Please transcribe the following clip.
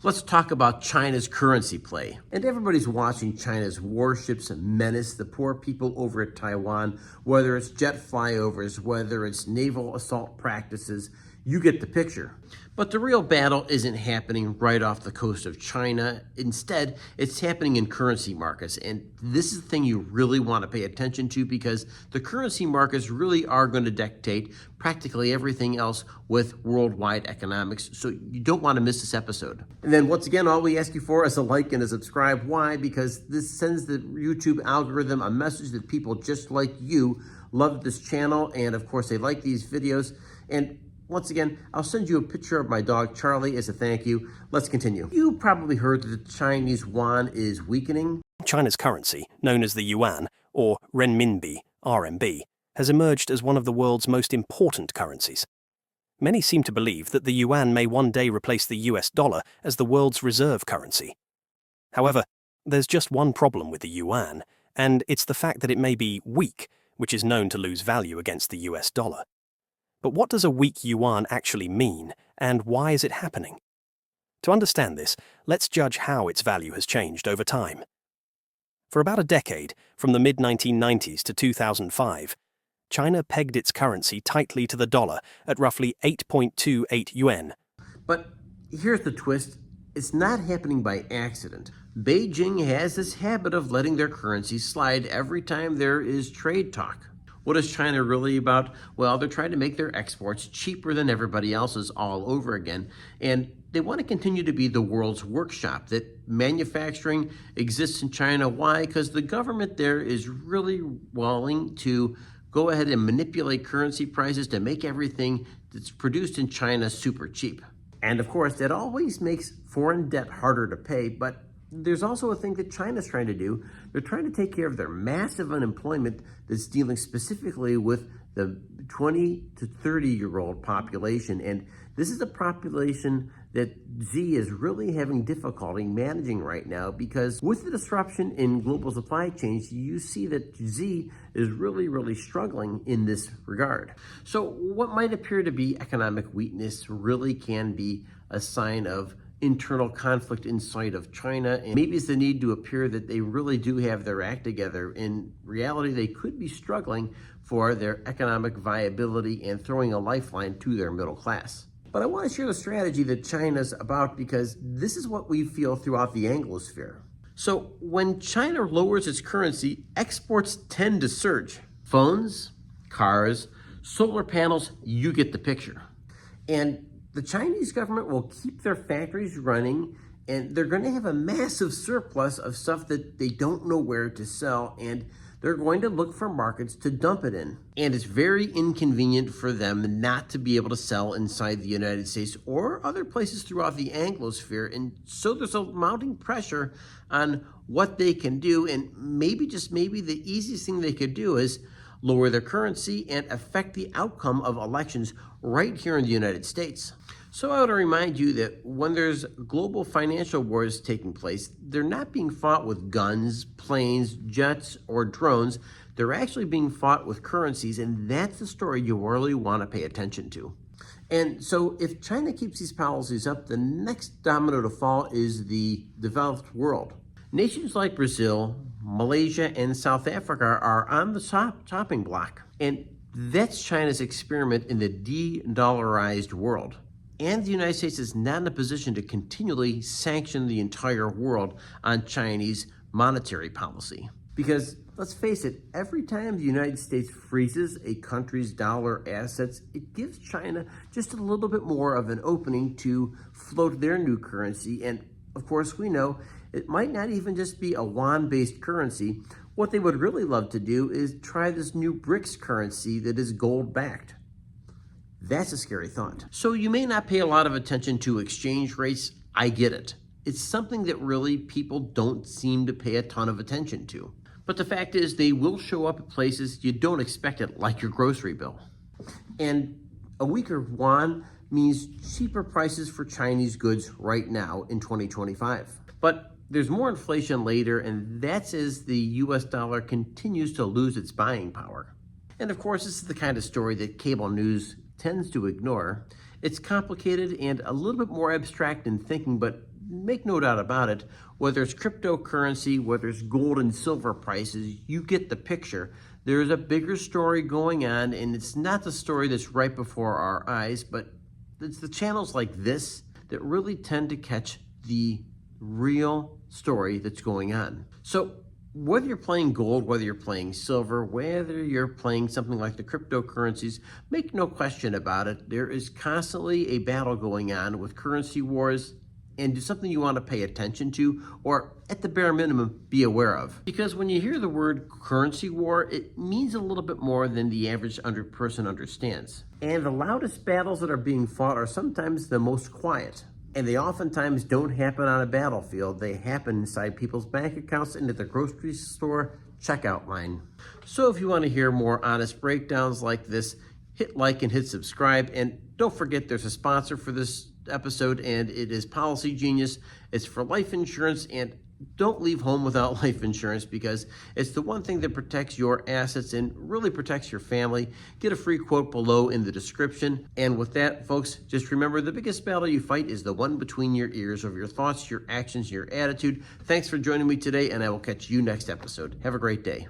Let's talk about China's currency play. And everybody's watching China's warships menace the poor people over at Taiwan, whether it's jet flyovers, whether it's naval assault practices, you get the picture. But the real battle isn't happening right off the coast of China. Instead, it's happening in currency markets. And this is the thing you really want to pay attention to, because the currency markets really are going to dictate practically everything else with worldwide economics. So you don't want to miss this episode. And then once again, all we ask you for is a like and a subscribe. Why? Because this sends the YouTube algorithm a message that people just like you love this channel. And of course, they like these videos. And once again, I'll send you a picture of my dog, Charlie, as a thank you. Let's continue. You probably heard that the Chinese yuan is weakening. China's currency, known as the yuan, or renminbi, RMB, has emerged as one of the world's most important currencies. Many seem to believe that the yuan may one day replace the US dollar as the world's reserve currency. However, there's just one problem with the yuan, and it's the fact that it may be weak, which is known to lose value against the US dollar. But what does a weak yuan actually mean, and why is it happening? To understand this, let's judge how its value has changed over time. For about a decade, from the mid-1990s to 2005, China pegged its currency tightly to the dollar at roughly 8.28 yuan. But here's the twist. It's not happening by accident. Beijing has this habit of letting their currency slide every time there is trade talk. What is China really about? Well, they're trying to make their exports cheaper than everybody else's all over again. And they want to continue to be the world's workshop, that manufacturing exists in China. Why? Because the government there is really willing to go ahead and manipulate currency prices to make everything that's produced in China super cheap. And of course, that always makes foreign debt harder to pay, but there's also a thing that China's trying to do. They're trying to take care of their massive unemployment that's dealing specifically with the 20 to 30-year-old population. And this is a population that Xi is really having difficulty managing right now, because with the disruption in global supply chains, you see that Xi is really struggling in this regard. So what might appear to be economic weakness really can be a sign of internal conflict inside of China, and maybe it's the need to appear that they really do have their act together. In reality, they could be struggling for their economic viability and throwing a lifeline to their middle class. But I want to share the strategy that China's about, because this is what we feel throughout the Anglosphere. So when China lowers its currency, exports tend to surge. Phones, cars, solar panels, you get the picture. And the Chinese government will keep their factories running, and they're going to have a massive surplus of stuff that they don't know where to sell, and they're going to look for markets to dump it in. And it's very inconvenient for them not to be able to sell inside the United States or other places throughout the Anglosphere. And so there's a mounting pressure on what they can do, and maybe, just maybe, the easiest thing they could do is lower their currency and affect the outcome of elections right here in the United States. So I want to remind you that when there's global financial wars taking place, they're not being fought with guns, planes, jets, or drones. They're actually being fought with currencies, and that's the story you really want to pay attention to. And so if China keeps these policies up, the next domino to fall is the developed world. Nations like Brazil, Malaysia, and South Africa are on the chopping block. And that's China's experiment in the de-dollarized world. And the United States is not in a position to continually sanction the entire world on Chinese monetary policy. Because let's face it, every time the United States freezes a country's dollar assets, it gives China just a little bit more of an opening to float their new currency. And of course, we know it might not even just be a yuan-based currency. What they would really love to do is try this new BRICS currency that is gold-backed. That's a scary thought. So you may not pay a lot of attention to exchange rates. I get it. It's something that really people don't seem to pay a ton of attention to. But the fact is, they will show up at places you don't expect it, like your grocery bill. And a weaker yuan means cheaper prices for Chinese goods right now in 2025. But there's more inflation later, and that's as the US dollar continues to lose its buying power. And of course, this is the kind of story that cable news tends to ignore. It's complicated and a little bit more abstract in thinking, but make no doubt about it, whether it's cryptocurrency, whether it's gold and silver prices, you get the picture. There's a bigger story going on, and it's not the story that's right before our eyes, but it's the channels like this that really tend to catch the real story that's going on. So whether you're playing gold, whether you're playing silver, whether you're playing something like the cryptocurrencies, make no question about it, there is constantly a battle going on with currency wars, and do something you want to pay attention to, or at the bare minimum, be aware of. Because when you hear the word currency war, it means a little bit more than the average person understands. And the loudest battles that are being fought are sometimes the most quiet. And they oftentimes don't happen on a battlefield. They happen inside people's bank accounts and at the grocery store checkout line. So if you want to hear more honest breakdowns like this, hit like and hit subscribe. And don't forget there's a sponsor for this episode, and it is Policy Genius. It's for life insurance, and don't leave home without life insurance, because it's the one thing that protects your assets and really protects your family. Get a free quote below in the description. And with that, folks, just remember the biggest battle you fight is the one between your ears, of your thoughts, your actions, your attitude. Thanks for joining me today, and I will catch you next episode. Have a great day.